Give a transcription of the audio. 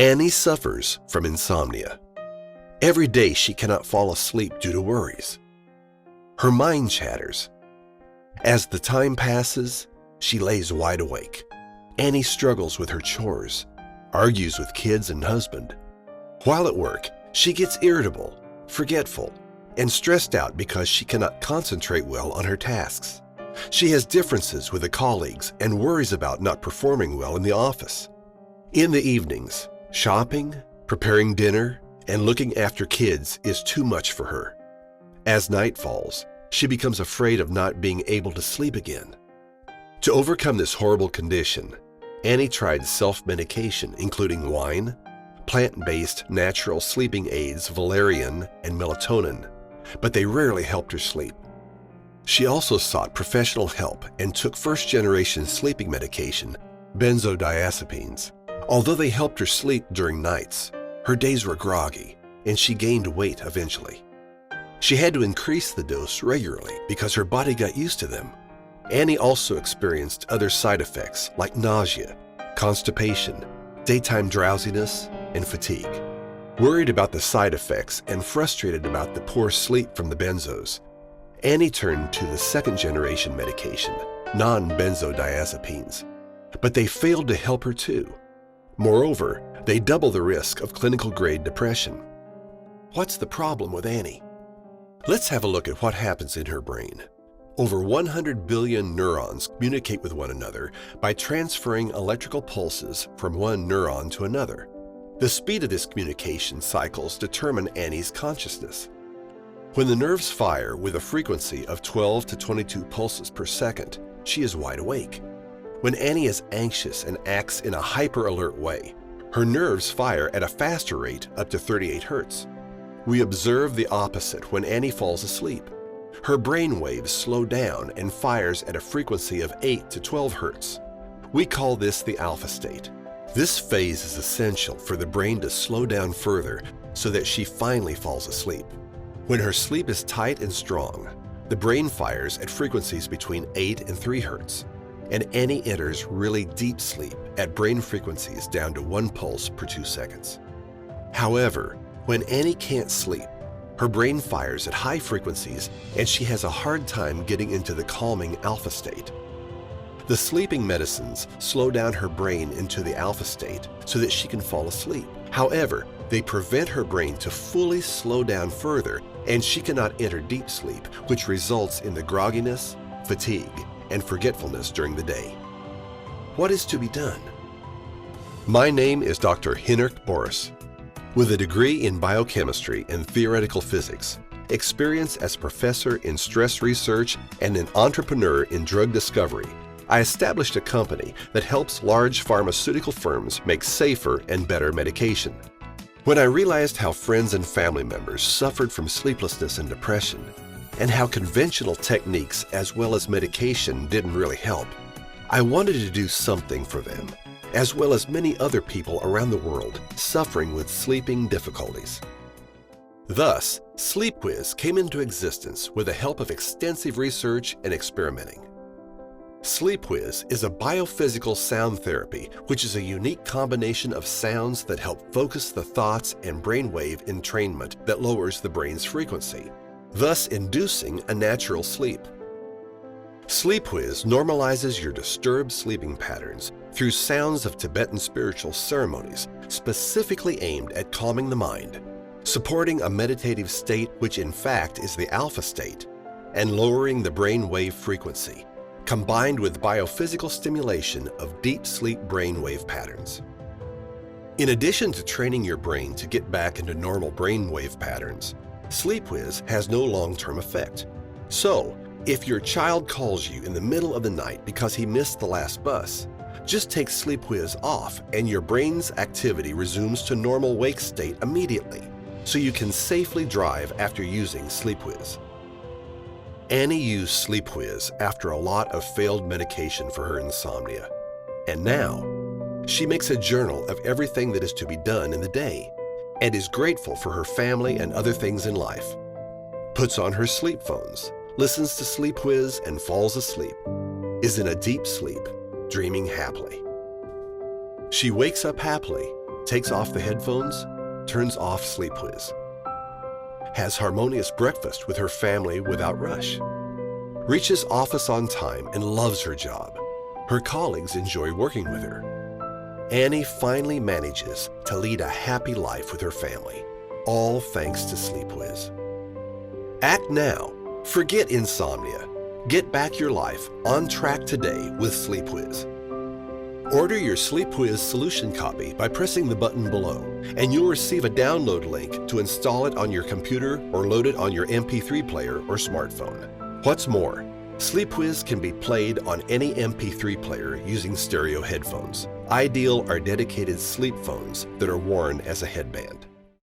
Annie suffers from insomnia. Every day she cannot fall asleep due to worries. Her mind chatters. As the time passes, she lays wide awake. Annie struggles with her chores, argues with kids and husband. While at work, she gets irritable, forgetful, and stressed out because she cannot concentrate well on her tasks. She has differences with the colleagues and worries about not performing well in the office. In the evenings, shopping, preparing dinner, and looking after kids is too much for her. As night falls, she becomes afraid of not being able to sleep again. To overcome this horrible condition, Annie tried self-medication, including wine, plant-based natural sleeping aids, valerian, and melatonin, but they rarely helped her sleep. She also sought professional help and took first-generation sleeping medication, benzodiazepines. Although they helped her sleep during nights, her days were groggy, and she gained weight eventually. She had to increase the dose regularly because her body got used to them. Annie also experienced other side effects like nausea, constipation, daytime drowsiness, and fatigue. Worried about the side effects and frustrated about the poor sleep from the benzos, Annie turned to the second-generation medication, non-benzodiazepines, but they failed to help her too. Moreover, they double the risk of clinical-grade depression. What's the problem with Annie? Let's have a look at what happens in her brain. Over 100 billion neurons communicate with one another by transferring electrical pulses from one neuron to another. The speed of this communication cycles determine Annie's consciousness. When the nerves fire with a frequency of 12 to 22 pulses per second, she is wide awake. When Annie is anxious and acts in a hyper-alert way, her nerves fire at a faster rate, up to 38 Hz. We observe the opposite when Annie falls asleep. Her brain waves slow down and fires at a frequency of 8 to 12 Hz. We call this the alpha state. This phase is essential for the brain to slow down further so that she finally falls asleep. When her sleep is tight and strong, the brain fires at frequencies between 8 and 3 Hz, and Annie enters really deep sleep at brain frequencies down to 1 pulse per 2 seconds. However, when Annie can't sleep, her brain fires at high frequencies and she has a hard time getting into the calming alpha state. The sleeping medicines slow down her brain into the alpha state so that she can fall asleep. However, they prevent her brain to fully slow down further and she cannot enter deep sleep, which results in the grogginess, fatigue, and forgetfulness during the day. What is to be done? My name is Dr. Henrik Boris. With a degree in biochemistry and theoretical physics, experience as professor in stress research, and an entrepreneur in drug discovery, I established a company that helps large pharmaceutical firms make safer and better medication. When I realized how friends and family members suffered from sleeplessness and depression, and how conventional techniques as well as medication didn't really help, I wanted to do something for them, as well as many other people around the world suffering with sleeping difficulties. Thus, Sleepwhiz came into existence with the help of extensive research and experimenting. Sleepwhiz is a biophysical sound therapy, which is a unique combination of sounds that help focus the thoughts and brainwave entrainment that lowers the brain's frequency, thus inducing a natural sleep. Sleepwhiz normalizes your disturbed sleeping patterns through sounds of Tibetan spiritual ceremonies specifically aimed at calming the mind, supporting a meditative state which in fact is the alpha state, and lowering the brain wave frequency, combined with biophysical stimulation of deep sleep brain wave patterns. In addition to training your brain to get back into normal brain wave patterns, Sleepwhiz has no long-term effect. So, if your child calls you in the middle of the night because he missed the last bus, just take Sleepwhiz off and your brain's activity resumes to normal wake state immediately, so you can safely drive after using Sleepwhiz. Annie used Sleepwhiz after a lot of failed medication for her insomnia, and now she makes a journal of everything that is to be done in the day and is grateful for her family and other things in life, puts on her sleep phones, listens to Sleepwhiz and falls asleep, is in a deep sleep, dreaming happily. She wakes up happily, takes off the headphones, turns off Sleepwhiz. Has harmonious breakfast with her family without rush. Reaches office on time and loves her job. Her colleagues enjoy working with her. Annie finally manages to lead a happy life with her family, all thanks to Sleepwhiz. Act now. Forget insomnia. Get back your life on track today with Sleepwhiz. Order your Sleepwhiz solution copy by pressing the button below, and you'll receive a download link to install it on your computer or load it on your MP3 player or smartphone. What's more, Sleepwhiz can be played on any MP3 player using stereo headphones. Ideal are dedicated sleep phones that are worn as a headband.